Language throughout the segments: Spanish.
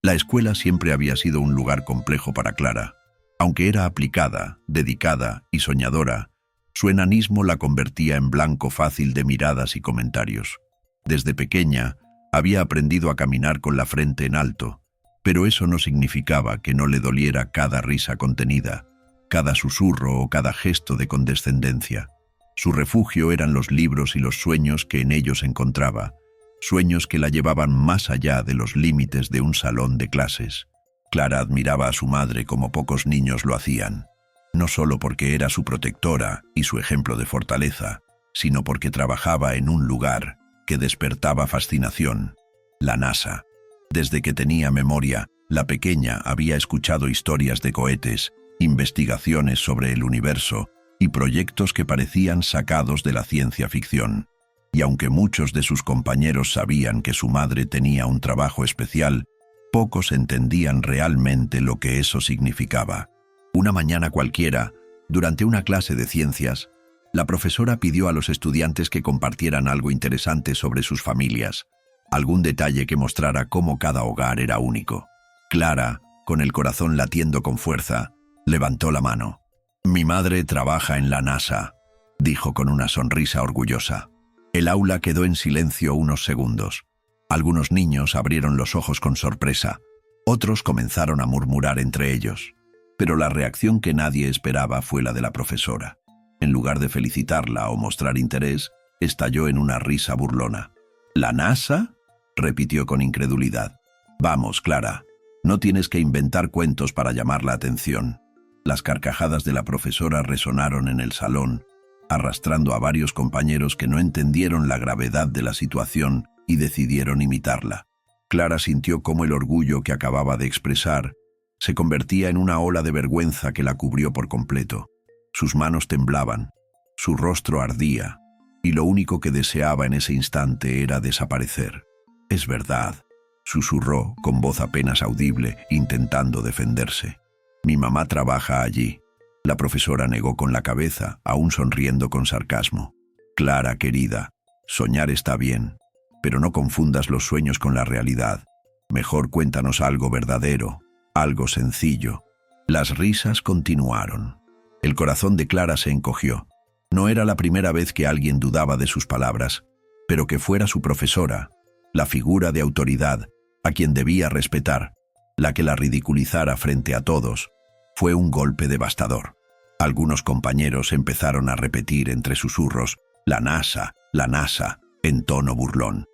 La escuela siempre había sido un lugar complejo para Clara. Aunque era aplicada, dedicada y soñadora, su enanismo la convertía en blanco fácil de miradas y comentarios. Desde pequeña, había aprendido a caminar con la frente en alto, pero eso no significaba que no le doliera cada risa contenida, cada susurro o cada gesto de condescendencia. Su refugio eran los libros y los sueños que en ellos encontraba, sueños que la llevaban más allá de los límites de un salón de clases. Clara admiraba a su madre como pocos niños lo hacían, no solo porque era su protectora y su ejemplo de fortaleza, sino porque trabajaba en un lugar que despertaba fascinación: la NASA. Desde que tenía memoria, la pequeña había escuchado historias de cohetes, investigaciones sobre el universo y proyectos que parecían sacados de la ciencia ficción. Y aunque muchos de sus compañeros sabían que su madre tenía un trabajo especial, pocos entendían realmente lo que eso significaba. Una mañana cualquiera, durante una clase de ciencias, la profesora pidió a los estudiantes que compartieran algo interesante sobre sus familias, algún detalle que mostrara cómo cada hogar era único. Clara, con el corazón latiendo con fuerza, levantó la mano. «Mi madre trabaja en la NASA», dijo con una sonrisa orgullosa. El aula quedó en silencio unos segundos. Algunos niños abrieron los ojos con sorpresa, otros comenzaron a murmurar entre ellos. Pero la reacción que nadie esperaba fue la de la profesora. En lugar de felicitarla o mostrar interés, estalló en una risa burlona. «¿La NASA?», repitió con incredulidad. «Vamos, Clara, no tienes que inventar cuentos para llamar la atención». Las carcajadas de la profesora resonaron en el salón, arrastrando a varios compañeros que no entendieron la gravedad de la situación y decidieron imitarla. Clara sintió cómo el orgullo que acababa de expresar se convertía en una ola de vergüenza que la cubrió por completo. Sus manos temblaban, su rostro ardía, y lo único que deseaba en ese instante era desaparecer. «Es verdad», susurró con voz apenas audible, intentando defenderse. «Mi mamá trabaja allí». La profesora negó con la cabeza, aún sonriendo con sarcasmo. «Clara, querida, soñar está bien, pero no confundas los sueños con la realidad. Mejor cuéntanos algo verdadero, algo sencillo». Las risas continuaron. El corazón de Clara se encogió. No era la primera vez que alguien dudaba de sus palabras, pero que fuera su profesora, la figura de autoridad, a quien debía respetar, la que la ridiculizara frente a todos, fue un golpe devastador. Algunos compañeros empezaron a repetir entre susurros la NASA», en tono burlón.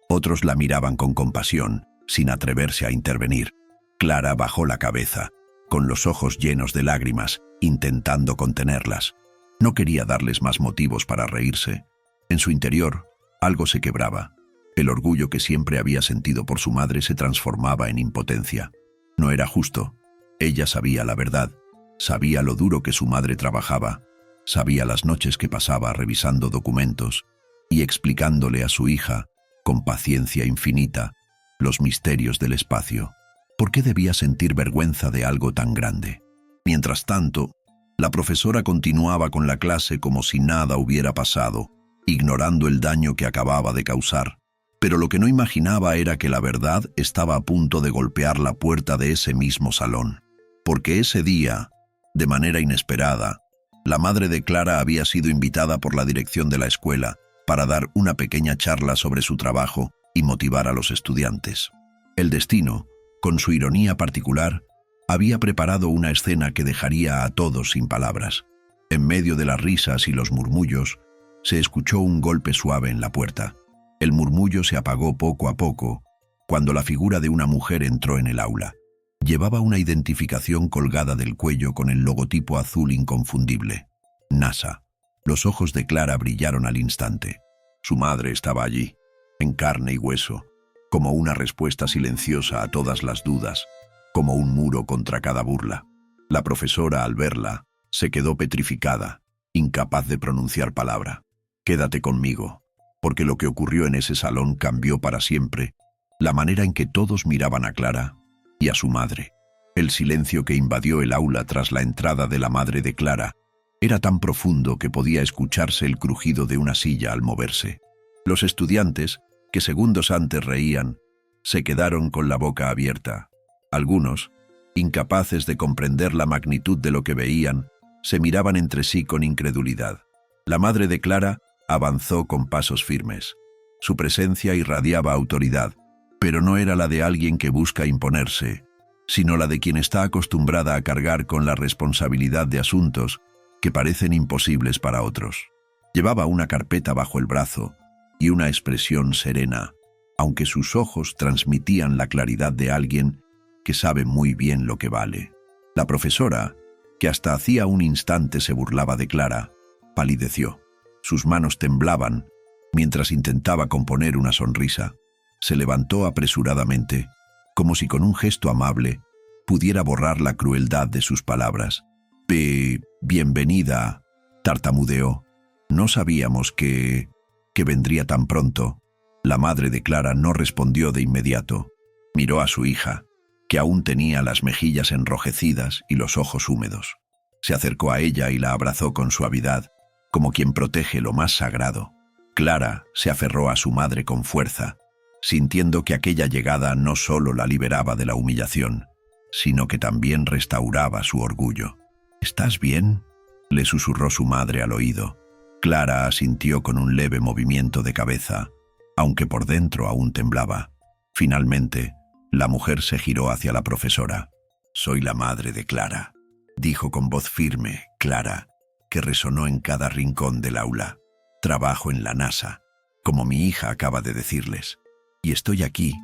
Otros la miraban con compasión, sin atreverse a intervenir. Clara bajó la cabeza, con los ojos llenos de lágrimas, intentando contenerlas. No quería darles más motivos para reírse. En su interior, algo se quebraba. El orgullo que siempre había sentido por su madre se transformaba en impotencia. No era justo. Ella sabía la verdad, sabía lo duro que su madre trabajaba, sabía las noches que pasaba revisando documentos y explicándole a su hija, con paciencia infinita, los misterios del espacio. ¿Por qué debía sentir vergüenza de algo tan grande? Mientras tanto, la profesora continuaba con la clase como si nada hubiera pasado, ignorando el daño que acababa de causar. Pero lo que no imaginaba era que la verdad estaba a punto de golpear la puerta de ese mismo salón. Porque ese día, de manera inesperada, la madre de Clara había sido invitada por la dirección de la escuela para dar una pequeña charla sobre su trabajo y motivar a los estudiantes. El destino, con su ironía particular, había preparado una escena que dejaría a todos sin palabras. En medio de las risas y los murmullos, se escuchó un golpe suave en la puerta. El murmullo se apagó poco a poco cuando la figura de una mujer entró en el aula. Llevaba una identificación colgada del cuello con el logotipo azul inconfundible: NASA. Los ojos de Clara brillaron al instante. Su madre estaba allí, en carne y hueso, como una respuesta silenciosa a todas las dudas, como un muro contra cada burla. La profesora, al verla, se quedó petrificada, incapaz de pronunciar palabra. «Quédate conmigo», porque lo que ocurrió en ese salón cambió para siempre la manera en que todos miraban a Clara y a su madre. El silencio que invadió el aula tras la entrada de la madre de Clara era tan profundo que podía escucharse el crujido de una silla al moverse. Los estudiantes, que segundos antes reían, se quedaron con la boca abierta. Algunos, incapaces de comprender la magnitud de lo que veían, se miraban entre sí con incredulidad. La madre de Clara avanzó con pasos firmes. Su presencia irradiaba autoridad, pero no era la de alguien que busca imponerse, sino la de quien está acostumbrada a cargar con la responsabilidad de asuntos que parecen imposibles para otros. Llevaba una carpeta bajo el brazo y una expresión serena, aunque sus ojos transmitían la claridad de alguien que sabe muy bien lo que vale. La profesora, que hasta hacía un instante se burlaba de Clara, palideció. Sus manos temblaban mientras intentaba componer una sonrisa. Se levantó apresuradamente, como si con un gesto amable pudiera borrar la crueldad de sus palabras. Bienvenida, tartamudeó. No sabíamos que vendría tan pronto. La madre de Clara no respondió de inmediato. Miró a su hija, que aún tenía las mejillas enrojecidas y los ojos húmedos. Se acercó a ella y la abrazó con suavidad, como quien protege lo más sagrado. Clara se aferró a su madre con fuerza, sintiendo que aquella llegada no solo la liberaba de la humillación, sino que también restauraba su orgullo. «¿Estás bien?», le susurró su madre al oído. Clara asintió con un leve movimiento de cabeza, aunque por dentro aún temblaba. Finalmente, la mujer se giró hacia la profesora. «Soy la madre de Clara», dijo con voz firme, clara, que resonó en cada rincón del aula. «Trabajo en la NASA, como mi hija acaba de decirles, y estoy aquí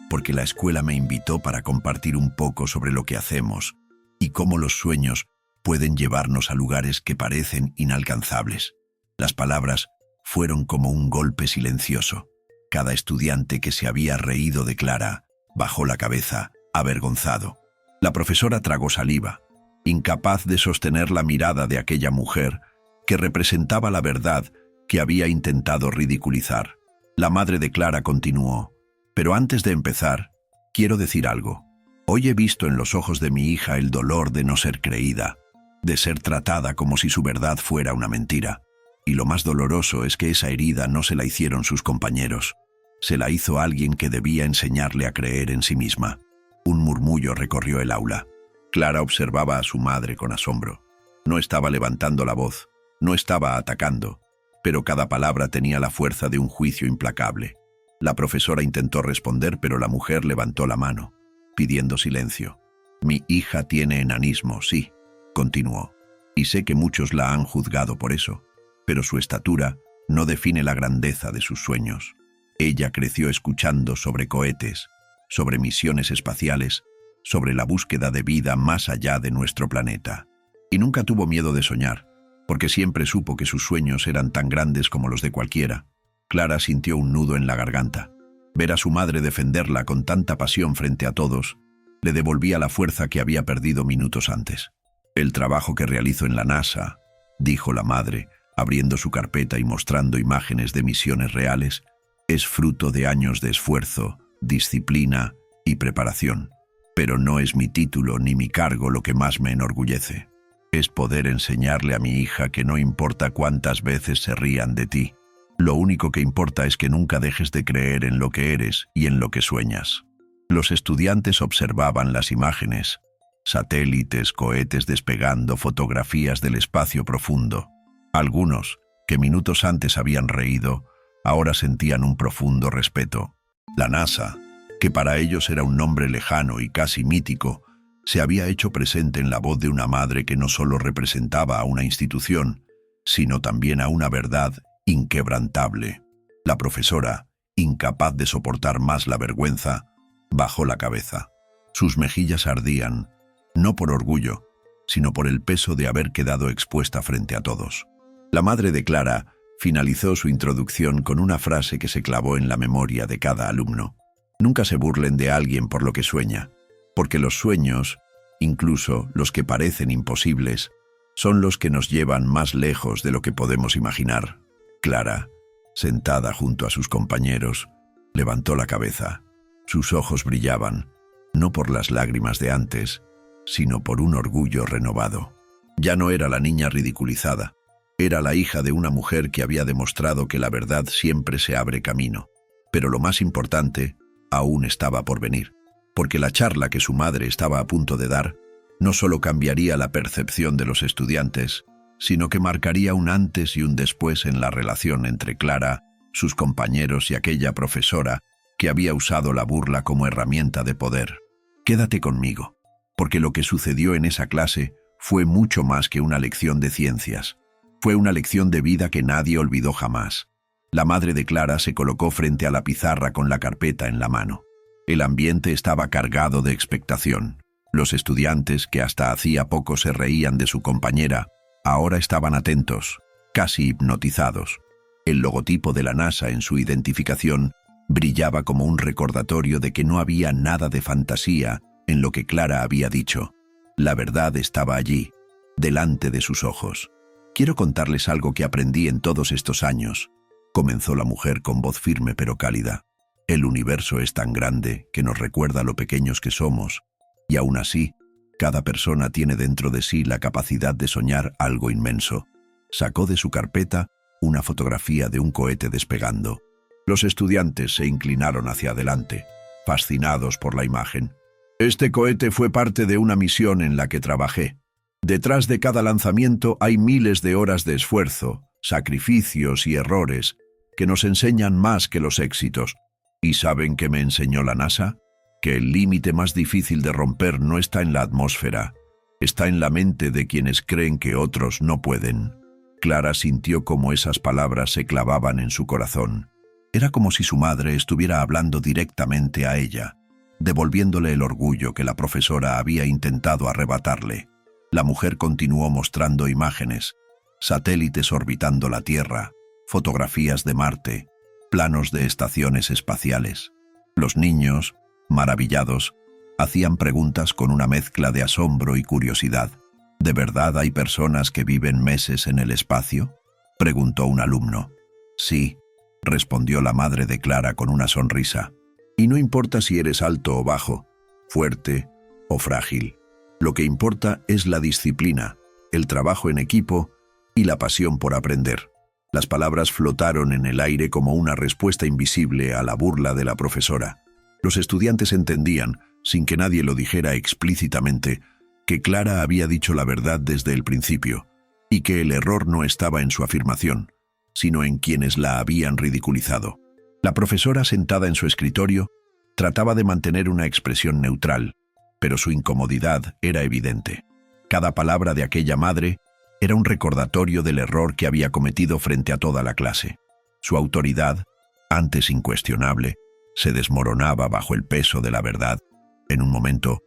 porque la escuela me invitó para compartir un poco sobre lo que hacemos y cómo los sueños pueden llevarnos a lugares que parecen inalcanzables». Las palabras fueron como un golpe silencioso. Cada estudiante que se había reído de Clara bajó la cabeza, avergonzado. La profesora tragó saliva, incapaz de sostener la mirada de aquella mujer que representaba la verdad que había intentado ridiculizar. La madre de Clara continuó: «Pero antes de empezar, quiero decir algo. Hoy he visto en los ojos de mi hija el dolor de no ser creída, de ser tratada como si su verdad fuera una mentira. Y lo más doloroso es que esa herida no se la hicieron sus compañeros. Se la hizo alguien que debía enseñarle a creer en sí misma». Un murmullo recorrió el aula. Clara observaba a su madre con asombro. No estaba levantando la voz, no estaba atacando, pero cada palabra tenía la fuerza de un juicio implacable. La profesora intentó responder, pero la mujer levantó la mano, pidiendo silencio. «Mi hija tiene enanismo, sí», continuó, «y sé que muchos la han juzgado por eso, pero su estatura no define la grandeza de sus sueños. Ella creció escuchando sobre cohetes, sobre misiones espaciales, sobre la búsqueda de vida más allá de nuestro planeta. Y nunca tuvo miedo de soñar, porque siempre supo que sus sueños eran tan grandes como los de cualquiera». Clara sintió un nudo en la garganta. Ver a su madre defenderla con tanta pasión frente a todos le devolvía la fuerza que había perdido minutos antes. «El trabajo que realizo en la NASA», dijo la madre, abriendo su carpeta y mostrando imágenes de misiones reales, «es fruto de años de esfuerzo, disciplina y preparación. Pero no es mi título ni mi cargo lo que más me enorgullece. Es poder enseñarle a mi hija que no importa cuántas veces se rían de ti. Lo único que importa es que nunca dejes de creer en lo que eres y en lo que sueñas». Los estudiantes observaban las imágenes: satélites, cohetes despegando, fotografías del espacio profundo. Algunos, que minutos antes habían reído, ahora sentían un profundo respeto. La NASA, que para ellos era un nombre lejano y casi mítico, se había hecho presente en la voz de una madre que no solo representaba a una institución, sino también a una verdad inquebrantable. La profesora, incapaz de soportar más la vergüenza, bajó la cabeza. Sus mejillas ardían, no por orgullo, sino por el peso de haber quedado expuesta frente a todos. La madre de Clara finalizó su introducción con una frase que se clavó en la memoria de cada alumno: «Nunca se burlen de alguien por lo que sueña, porque los sueños, incluso los que parecen imposibles, son los que nos llevan más lejos de lo que podemos imaginar». Clara, sentada junto a sus compañeros, levantó la cabeza. Sus ojos brillaban, no por las lágrimas de antes, sino por un orgullo renovado. Ya no era la niña ridiculizada, era la hija de una mujer que había demostrado que la verdad siempre se abre camino. Pero lo más importante aún estaba por venir, porque la charla que su madre estaba a punto de dar no solo cambiaría la percepción de los estudiantes, sino que marcaría un antes y un después en la relación entre Clara, sus compañeros y aquella profesora que había usado la burla como herramienta de poder. Quédate conmigo, porque lo que sucedió en esa clase fue mucho más que una lección de ciencias. Fue una lección de vida que nadie olvidó jamás. La madre de Clara se colocó frente a la pizarra con la carpeta en la mano. El ambiente estaba cargado de expectación. Los estudiantes, que hasta hacía poco se reían de su compañera, ahora estaban atentos, casi hipnotizados. El logotipo de la NASA en su identificación brillaba como un recordatorio de que no había nada de fantasía en lo que Clara había dicho. La verdad estaba allí, delante de sus ojos. «Quiero contarles algo que aprendí en todos estos años», comenzó la mujer con voz firme pero cálida. «El universo es tan grande que nos recuerda lo pequeños que somos, y aún así, cada persona tiene dentro de sí la capacidad de soñar algo inmenso». Sacó de su carpeta una fotografía de un cohete despegando. Los estudiantes se inclinaron hacia adelante, fascinados por la imagen. «Este cohete fue parte de una misión en la que trabajé. Detrás de cada lanzamiento hay miles de horas de esfuerzo, sacrificios y errores que nos enseñan más que los éxitos. ¿Y saben qué me enseñó la NASA? Que el límite más difícil de romper no está en la atmósfera, está en la mente de quienes creen que otros no pueden». Clara sintió cómo esas palabras se clavaban en su corazón. Era como si su madre estuviera hablando directamente a ella, devolviéndole el orgullo que la profesora había intentado arrebatarle. La mujer continuó mostrando imágenes, satélites orbitando la Tierra, fotografías de Marte, planos de estaciones espaciales. Los niños, maravillados, hacían preguntas con una mezcla de asombro y curiosidad. «¿De verdad hay personas que viven meses en el espacio?», preguntó un alumno. «Sí», respondió la madre de Clara con una sonrisa. «Y no importa si eres alto o bajo, fuerte o frágil. Lo que importa es la disciplina, el trabajo en equipo y la pasión por aprender». Las palabras flotaron en el aire como una respuesta invisible a la burla de la profesora. Los estudiantes entendían, sin que nadie lo dijera explícitamente, que Clara había dicho la verdad desde el principio, y que el error no estaba en su afirmación, sino en quienes la habían ridiculizado. La profesora, sentada en su escritorio, trataba de mantener una expresión neutral, pero su incomodidad era evidente. Cada palabra de aquella madre era un recordatorio del error que había cometido frente a toda la clase. Su autoridad, antes incuestionable, se desmoronaba bajo el peso de la verdad. En un momento,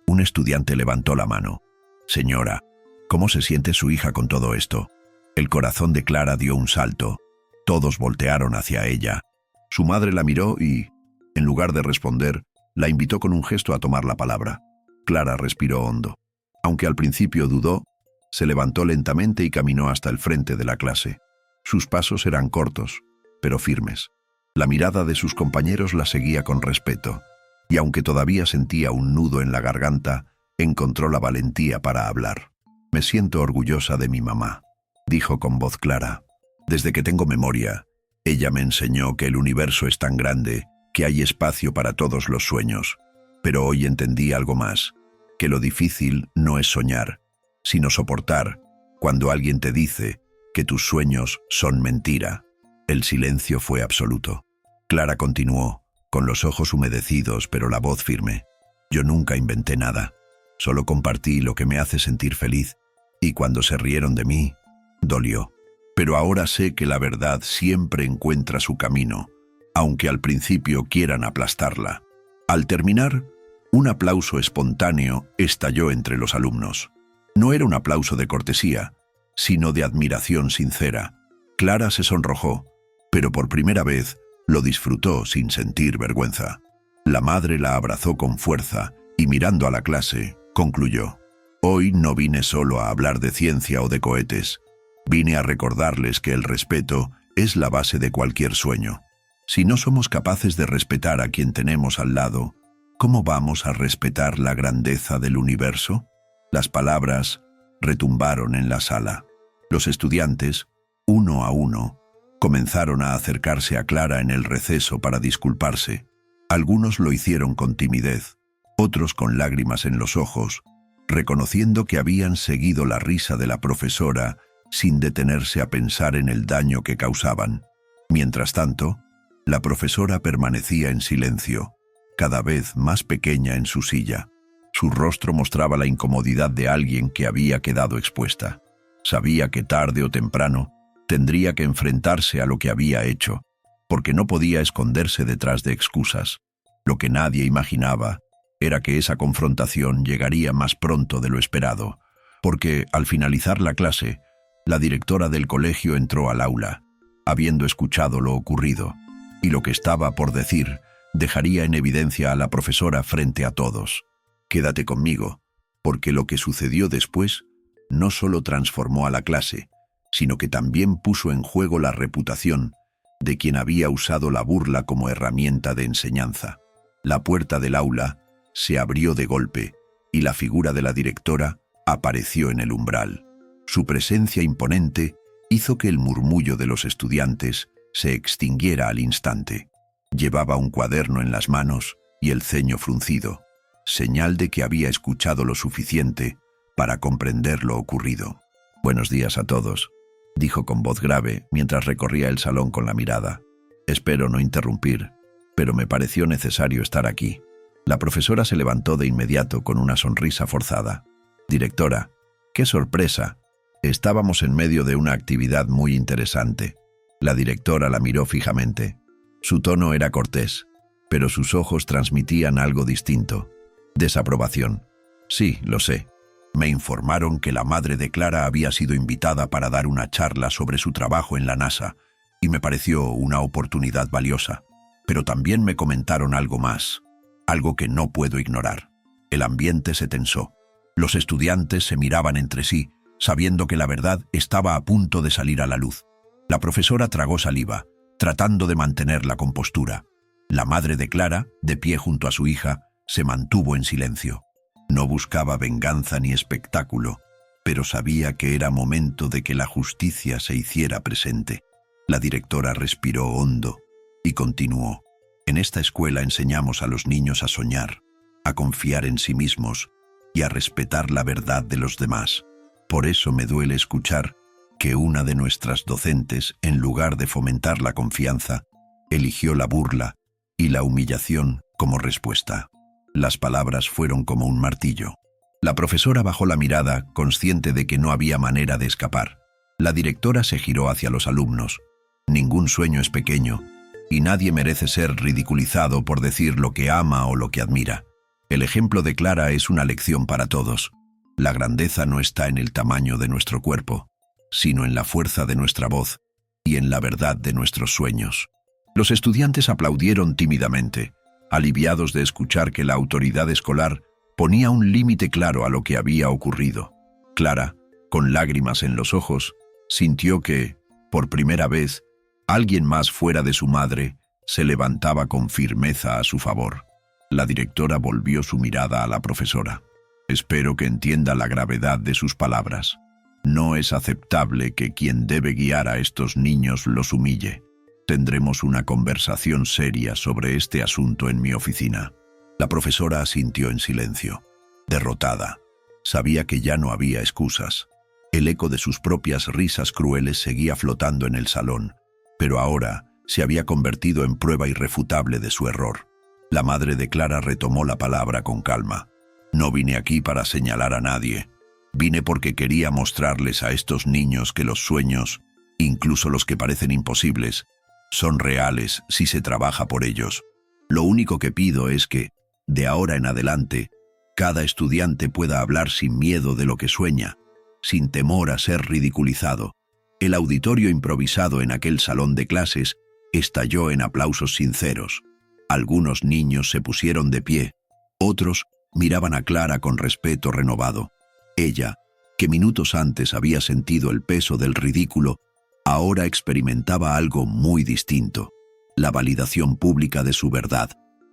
un estudiante levantó la mano. «Señora, ¿cómo se siente su hija con todo esto?». El corazón de Clara dio un salto. Todos voltearon hacia ella. Su madre la miró y, en lugar de responder, la invitó con un gesto a tomar la palabra. Clara respiró hondo. Aunque al principio dudó, se levantó lentamente y caminó hasta el frente de la clase. Sus pasos eran cortos, pero firmes. La mirada de sus compañeros la seguía con respeto, y aunque todavía sentía un nudo en la garganta, encontró la valentía para hablar. «Me siento orgullosa de mi mamá», dijo con voz clara. «Desde que tengo memoria, ella me enseñó que el universo es tan grande que hay espacio para todos los sueños. Pero hoy entendí algo más, que lo difícil no es soñar, sino soportar cuando alguien te dice que tus sueños son mentira». El silencio fue absoluto. Clara continuó, con los ojos humedecidos pero la voz firme. «Yo nunca inventé nada, solo compartí lo que me hace sentir feliz, y cuando se rieron de mí, dolió. Pero ahora sé que la verdad siempre encuentra su camino, aunque al principio quieran aplastarla». Al terminar, un aplauso espontáneo estalló entre los alumnos. No era un aplauso de cortesía, sino de admiración sincera. Clara se sonrojó, pero por primera vez lo disfrutó sin sentir vergüenza. La madre la abrazó con fuerza y, mirando a la clase, concluyó: «Hoy no vine solo a hablar de ciencia o de cohetes. Vine a recordarles que el respeto es la base de cualquier sueño. Si no somos capaces de respetar a quien tenemos al lado, ¿cómo vamos a respetar la grandeza del universo?». Las palabras retumbaron en la sala. Los estudiantes, uno a uno, comenzaron a acercarse a Clara en el receso para disculparse. Algunos lo hicieron con timidez, otros con lágrimas en los ojos, reconociendo que habían seguido la risa de la profesora sin detenerse a pensar en el daño que causaban. Mientras tanto, la profesora permanecía en silencio, cada vez más pequeña en su silla. Su rostro mostraba la incomodidad de alguien que había quedado expuesta. Sabía que tarde o temprano tendría que enfrentarse a lo que había hecho, porque no podía esconderse detrás de excusas. Lo que nadie imaginaba era que esa confrontación llegaría más pronto de lo esperado, porque al finalizar la clase, la directora del colegio entró al aula, habiendo escuchado lo ocurrido, y lo que estaba por decir dejaría en evidencia a la profesora frente a todos. Quédate conmigo, porque lo que sucedió después no solo transformó a la clase, sino que también puso en juego la reputación de quien había usado la burla como herramienta de enseñanza. La puerta del aula se abrió de golpe y la figura de la directora apareció en el umbral. Su presencia imponente hizo que el murmullo de los estudiantes se extinguiera al instante. Llevaba un cuaderno en las manos y el ceño fruncido, señal de que había escuchado lo suficiente para comprender lo ocurrido. «Buenos días a todos», dijo con voz grave mientras recorría el salón con la mirada. «Espero no interrumpir, pero me pareció necesario estar aquí». La profesora se levantó de inmediato con una sonrisa forzada. «Directora, qué sorpresa. Estábamos en medio de una actividad muy interesante». La directora la miró fijamente. Su tono era cortés, pero sus ojos transmitían algo distinto. Desaprobación. «Sí, lo sé. Me informaron que la madre de Clara había sido invitada para dar una charla sobre su trabajo en la NASA, y me pareció una oportunidad valiosa. Pero también me comentaron algo más, algo que no puedo ignorar». El ambiente se tensó. Los estudiantes se miraban entre sí, sabiendo que la verdad estaba a punto de salir a la luz. La profesora tragó saliva, tratando de mantener la compostura. La madre de Clara, de pie junto a su hija, se mantuvo en silencio. No buscaba venganza ni espectáculo, pero sabía que era momento de que la justicia se hiciera presente. La directora respiró hondo y continuó. «En esta escuela enseñamos a los niños a soñar, a confiar en sí mismos y a respetar la verdad de los demás. Por eso me duele escuchar que una de nuestras docentes, en lugar de fomentar la confianza, eligió la burla y la humillación como respuesta». Las palabras fueron como un martillo. La profesora bajó la mirada, consciente de que no había manera de escapar. La directora se giró hacia los alumnos. «Ningún sueño es pequeño, y nadie merece ser ridiculizado por decir lo que ama o lo que admira. El ejemplo de Clara es una lección para todos. La grandeza no está en el tamaño de nuestro cuerpo, sino en la fuerza de nuestra voz y en la verdad de nuestros sueños». Los estudiantes aplaudieron tímidamente, aliviados de escuchar que la autoridad escolar ponía un límite claro a lo que había ocurrido. Clara, con lágrimas en los ojos, sintió que, por primera vez, alguien más fuera de su madre se levantaba con firmeza a su favor. La directora volvió su mirada a la profesora. «Espero que entienda la gravedad de sus palabras. No es aceptable que quien debe guiar a estos niños los humille. Tendremos una conversación seria sobre este asunto en mi oficina». La profesora asintió en silencio, derrotada. Sabía que ya no había excusas. El eco de sus propias risas crueles seguía flotando en el salón, pero ahora se había convertido en prueba irrefutable de su error. La madre de Clara retomó la palabra con calma. «No vine aquí para señalar a nadie. Vine porque quería mostrarles a estos niños que los sueños, incluso los que parecen imposibles, son reales si se trabaja por ellos. Lo único que pido es que, de ahora en adelante, cada estudiante pueda hablar sin miedo de lo que sueña, sin temor a ser ridiculizado». El auditorio improvisado en aquel salón de clases estalló en aplausos sinceros. Algunos niños se pusieron de pie, otros miraban a Clara con respeto renovado. Ella, que minutos antes había sentido el peso del ridículo, ahora experimentaba algo muy distinto: la validación pública de su verdad.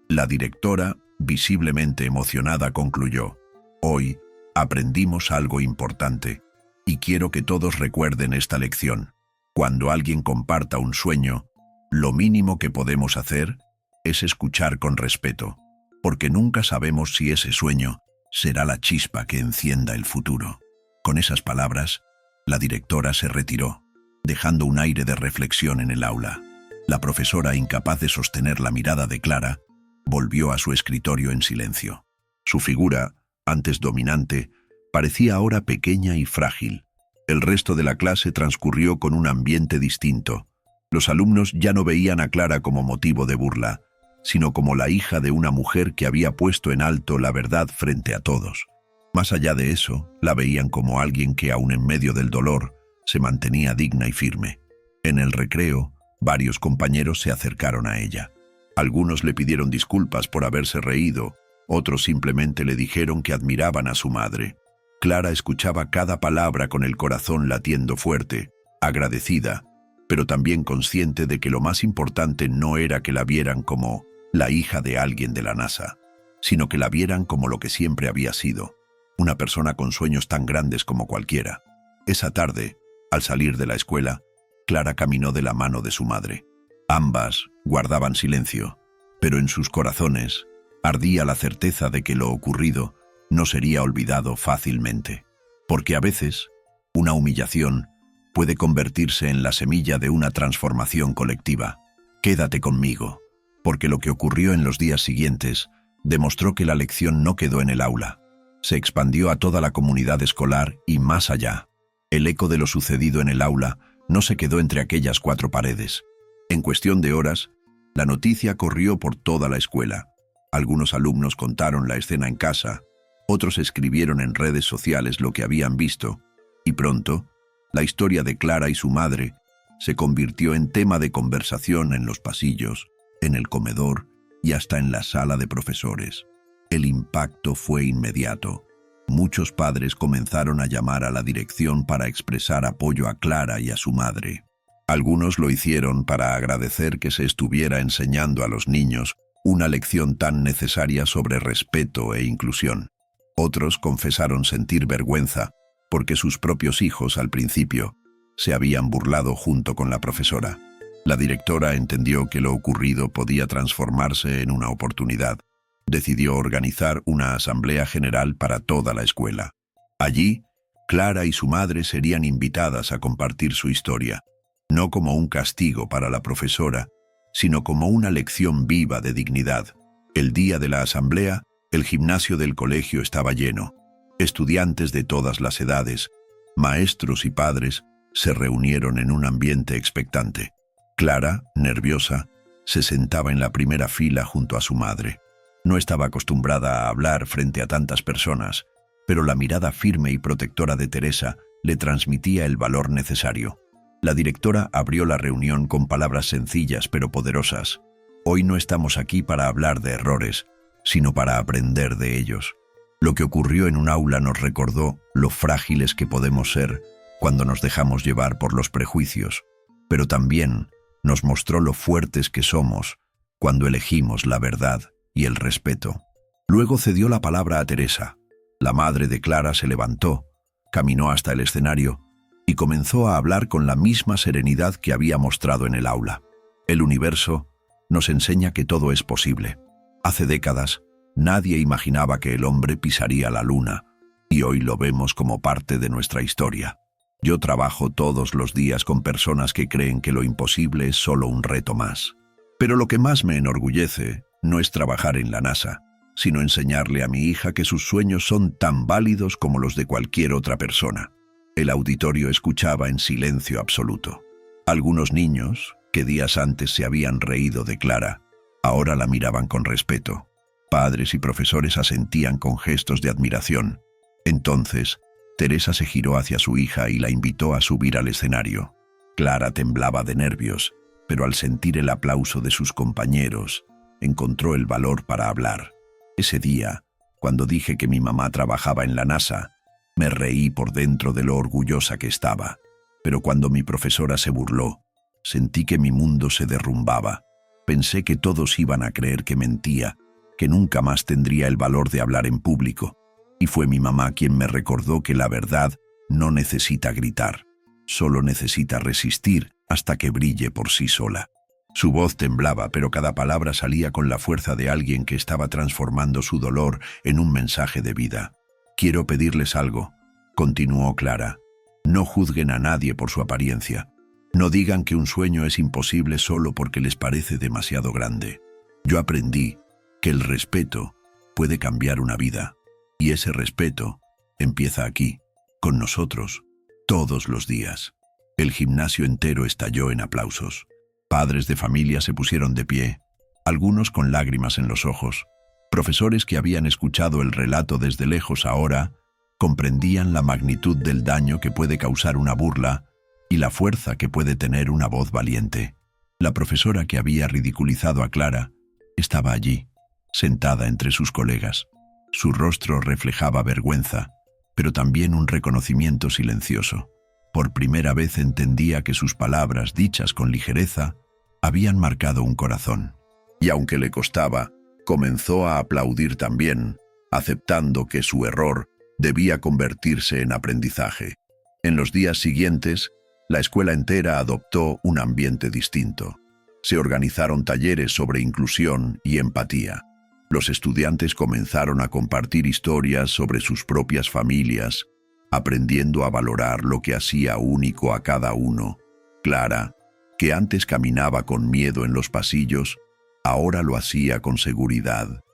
La directora, visiblemente emocionada, concluyó: «Hoy aprendimos algo importante, y quiero que todos recuerden esta lección. Cuando alguien comparta un sueño, lo mínimo que podemos hacer es escuchar con respeto. porque nunca sabemos si ese sueño será la chispa que encienda el futuro. Con esas palabras, la directora se retiró, dejando un aire de reflexión en el aula. La profesora, incapaz de sostener la mirada de Clara, volvió a su escritorio en silencio. Su figura, antes dominante, parecía ahora pequeña y frágil. El resto de la clase transcurrió con un ambiente distinto. Los alumnos ya no veían a Clara como motivo de burla, sino como la hija de una mujer que había puesto en alto la verdad frente a todos. Más allá de eso, la veían como alguien que, aun en medio del dolor, se mantenía digna y firme. En el recreo, varios compañeros se acercaron a ella. Algunos le pidieron disculpas por haberse reído, otros simplemente le dijeron que admiraban a su madre. Clara escuchaba cada palabra con el corazón latiendo fuerte, agradecida, pero también consciente de que lo más importante no era que la vieran como la hija de alguien de la NASA, sino que la vieran como lo que siempre había sido, una persona con sueños tan grandes como cualquiera. Esa tarde, al salir de la escuela, Clara caminó de la mano de su madre. Ambas guardaban silencio, pero en sus corazones ardía la certeza de que lo ocurrido no sería olvidado fácilmente, porque a veces una humillación puede convertirse en la semilla de una transformación colectiva. Quédate conmigo, porque lo que ocurrió en los días siguientes demostró que la lección no quedó en el aula. Se expandió a toda la comunidad escolar y más allá. El eco de lo sucedido en el aula no se quedó entre aquellas 4 paredes. En cuestión de horas, la noticia corrió por toda la escuela. Algunos alumnos contaron la escena en casa, otros escribieron en redes sociales lo que habían visto, y pronto, la historia de Clara y su madre se convirtió en tema de conversación en los pasillos, en el comedor y hasta en la sala de profesores. El impacto fue inmediato. Muchos padres comenzaron a llamar a la dirección para expresar apoyo a Clara y a su madre. Algunos lo hicieron para agradecer que se estuviera enseñando a los niños una lección tan necesaria sobre respeto e inclusión. Otros confesaron sentir vergüenza porque sus propios hijos al principio se habían burlado junto con la profesora. La directora entendió que lo ocurrido podía transformarse en una oportunidad. Decidió organizar una asamblea general para toda la escuela. Allí, Clara y su madre serían invitadas a compartir su historia, no como un castigo para la profesora, sino como una lección viva de dignidad. El día de la asamblea, el gimnasio del colegio estaba lleno. Estudiantes de todas las edades, maestros y padres, se reunieron en un ambiente expectante. Clara, nerviosa, se sentaba en la primera fila junto a su madre. No estaba acostumbrada a hablar frente a tantas personas, pero la mirada firme y protectora de Teresa le transmitía el valor necesario. La directora abrió la reunión con palabras sencillas pero poderosas. Hoy no estamos aquí para hablar de errores, sino para aprender de ellos. Lo que ocurrió en un aula nos recordó lo frágiles que podemos ser cuando nos dejamos llevar por los prejuicios, pero también nos mostró lo fuertes que somos cuando elegimos la verdad y el respeto. Luego cedió la palabra a Teresa. La madre de Clara se levantó, caminó hasta el escenario y comenzó a hablar con la misma serenidad que había mostrado en el aula. El universo nos enseña que todo es posible. Hace décadas, nadie imaginaba que el hombre pisaría la luna, y hoy lo vemos como parte de nuestra historia. Yo trabajo todos los días con personas que creen que lo imposible es solo un reto más. Pero lo que más me enorgullece no es trabajar en la NASA, sino enseñarle a mi hija que sus sueños son tan válidos como los de cualquier otra persona. El auditorio escuchaba en silencio absoluto. Algunos niños, que días antes se habían reído de Clara, ahora la miraban con respeto. Padres y profesores asentían con gestos de admiración. Entonces, Teresa se giró hacia su hija y la invitó a subir al escenario. Clara temblaba de nervios, pero al sentir el aplauso de sus compañeros, encontró el valor para hablar. Ese día, cuando dije que mi mamá trabajaba en la NASA, me reí por dentro de lo orgullosa que estaba. Pero cuando mi profesora se burló, sentí que mi mundo se derrumbaba. Pensé que todos iban a creer que mentía, que nunca más tendría el valor de hablar en público. Y fue mi mamá quien me recordó que la verdad no necesita gritar, solo necesita resistir hasta que brille por sí sola. Su voz temblaba, pero cada palabra salía con la fuerza de alguien que estaba transformando su dolor en un mensaje de vida. «Quiero pedirles algo», continuó Clara. «No juzguen a nadie por su apariencia. No digan que un sueño es imposible solo porque les parece demasiado grande. Yo aprendí que el respeto puede cambiar una vida, y ese respeto empieza aquí, con nosotros, todos los días». El gimnasio entero estalló en aplausos. Padres de familia se pusieron de pie, algunos con lágrimas en los ojos. Profesores que habían escuchado el relato desde lejos ahora comprendían la magnitud del daño que puede causar una burla y la fuerza que puede tener una voz valiente. La profesora que había ridiculizado a Clara estaba allí, sentada entre sus colegas. Su rostro reflejaba vergüenza, pero también un reconocimiento silencioso. Por primera vez entendía que sus palabras, dichas con ligereza, habían marcado un corazón. Y aunque le costaba, comenzó a aplaudir también, aceptando que su error debía convertirse en aprendizaje. En los días siguientes, la escuela entera adoptó un ambiente distinto. Se organizaron talleres sobre inclusión y empatía. Los estudiantes comenzaron a compartir historias sobre sus propias familias, aprendiendo a valorar lo que hacía único a cada uno. Clara, que antes caminaba con miedo en los pasillos, ahora lo hacía con seguridad.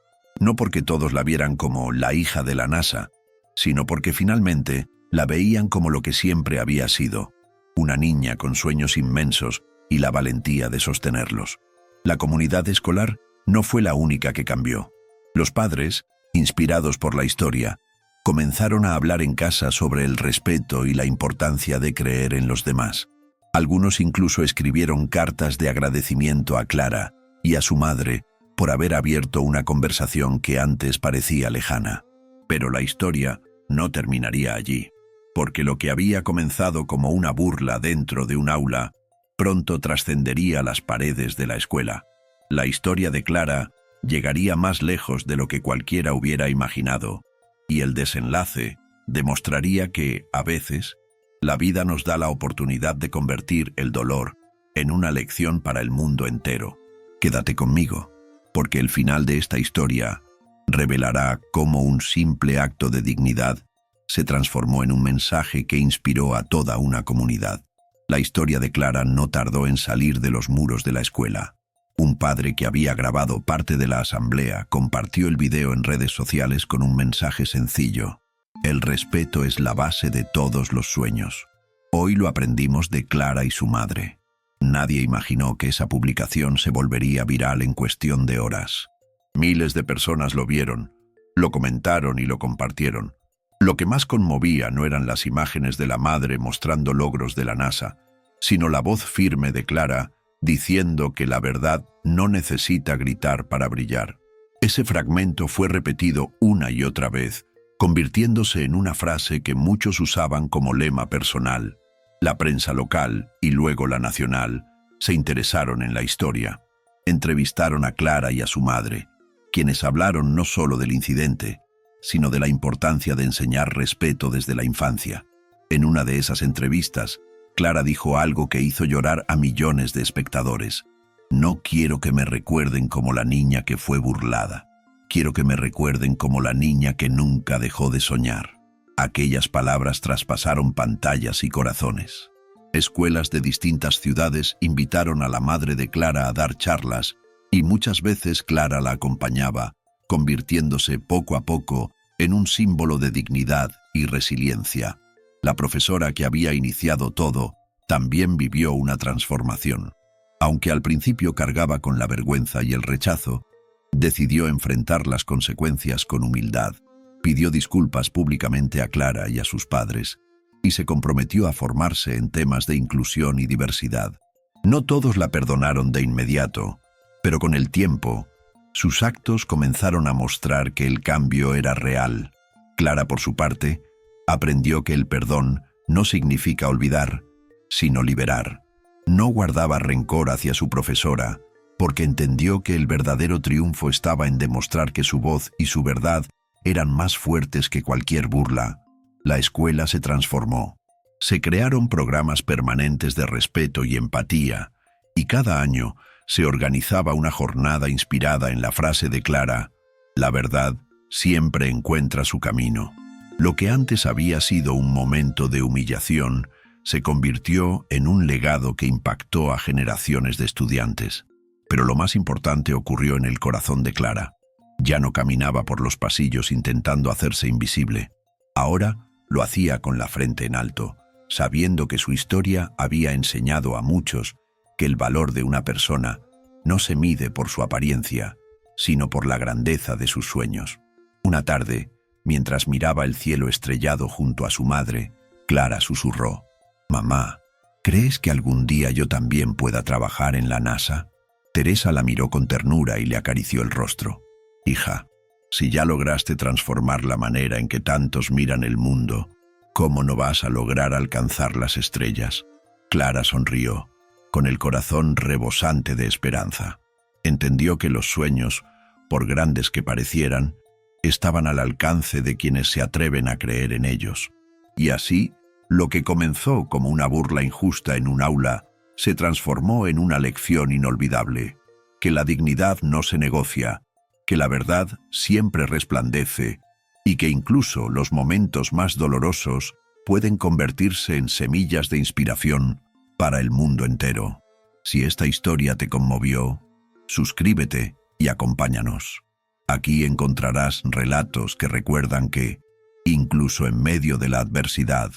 No porque todos la vieran como la hija de la NASA, sino porque finalmente la veían como lo que siempre había sido, una niña con sueños inmensos y la valentía de sostenerlos. La comunidad escolar no fue la única que cambió. Los padres, inspirados por la historia, comenzaron a hablar en casa sobre el respeto y la importancia de creer en los demás. Algunos incluso escribieron cartas de agradecimiento a Clara y a su madre por haber abierto una conversación que antes parecía lejana. Pero la historia no terminaría allí, porque lo que había comenzado como una burla dentro de un aula, pronto trascendería las paredes de la escuela. La historia de Clara llegaría más lejos de lo que cualquiera hubiera imaginado, y el desenlace demostraría que, a veces, la vida nos da la oportunidad de convertir el dolor en una lección para el mundo entero. Quédate conmigo, porque el final de esta historia revelará cómo un simple acto de dignidad se transformó en un mensaje que inspiró a toda una comunidad. La historia de Clara no tardó en salir de los muros de la escuela. Un padre que había grabado parte de la asamblea compartió el video en redes sociales con un mensaje sencillo: «El respeto es la base de todos los sueños». Hoy lo aprendimos de Clara y su madre. Nadie imaginó que esa publicación se volvería viral en cuestión de horas. Miles de personas lo vieron, lo comentaron y lo compartieron. Lo que más conmovía no eran las imágenes de la madre mostrando logros de la NASA, sino la voz firme de Clara diciendo que la verdad no necesita gritar para brillar. Ese fragmento fue repetido una y otra vez, convirtiéndose en una frase que muchos usaban como lema personal. La prensa local y luego la nacional se interesaron en la historia. Entrevistaron a Clara y a su madre, quienes hablaron no solo del incidente, sino de la importancia de enseñar respeto desde la infancia. En una de esas entrevistas, Clara dijo algo que hizo llorar a millones de espectadores: «No quiero que me recuerden como la niña que fue burlada. Quiero que me recuerden como la niña que nunca dejó de soñar». Aquellas palabras traspasaron pantallas y corazones. Escuelas de distintas ciudades invitaron a la madre de Clara a dar charlas, y muchas veces Clara la acompañaba, convirtiéndose poco a poco en un símbolo de dignidad y resiliencia. La profesora que había iniciado todo también vivió una transformación. Aunque al principio cargaba con la vergüenza y el rechazo, decidió enfrentar las consecuencias con humildad. Pidió disculpas públicamente a Clara y a sus padres, y se comprometió a formarse en temas de inclusión y diversidad. No todos la perdonaron de inmediato, pero con el tiempo, sus actos comenzaron a mostrar que el cambio era real. Clara, por su parte, aprendió que el perdón no significa olvidar, sino liberar. No guardaba rencor hacia su profesora, porque entendió que el verdadero triunfo estaba en demostrar que su voz y su verdad eran más fuertes que cualquier burla. La escuela se transformó. Se crearon programas permanentes de respeto y empatía, y cada año se organizaba una jornada inspirada en la frase de Clara: la verdad siempre encuentra su camino. Lo que antes había sido un momento de humillación se convirtió en un legado que impactó a generaciones de estudiantes. Pero lo más importante ocurrió en el corazón de Clara. Ya no caminaba por los pasillos intentando hacerse invisible. Ahora lo hacía con la frente en alto, sabiendo que su historia había enseñado a muchos que el valor de una persona no se mide por su apariencia, sino por la grandeza de sus sueños. Una tarde, mientras miraba el cielo estrellado junto a su madre, Clara susurró: «Mamá, ¿crees que algún día yo también pueda trabajar en la NASA?» Teresa la miró con ternura y le acarició el rostro. «Hija, si ya lograste transformar la manera en que tantos miran el mundo, ¿cómo no vas a lograr alcanzar las estrellas?». Clara sonrió, con el corazón rebosante de esperanza. Entendió que los sueños, por grandes que parecieran, estaban al alcance de quienes se atreven a creer en ellos. Y así, lo que comenzó como una burla injusta en un aula, se transformó en una lección inolvidable: que la dignidad no se negocia, que la verdad siempre resplandece y que incluso los momentos más dolorosos pueden convertirse en semillas de inspiración para el mundo entero. Si esta historia te conmovió, suscríbete y acompáñanos. Aquí encontrarás relatos que recuerdan que, incluso en medio de la adversidad,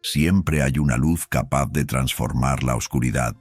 siempre hay una luz capaz de transformar la oscuridad.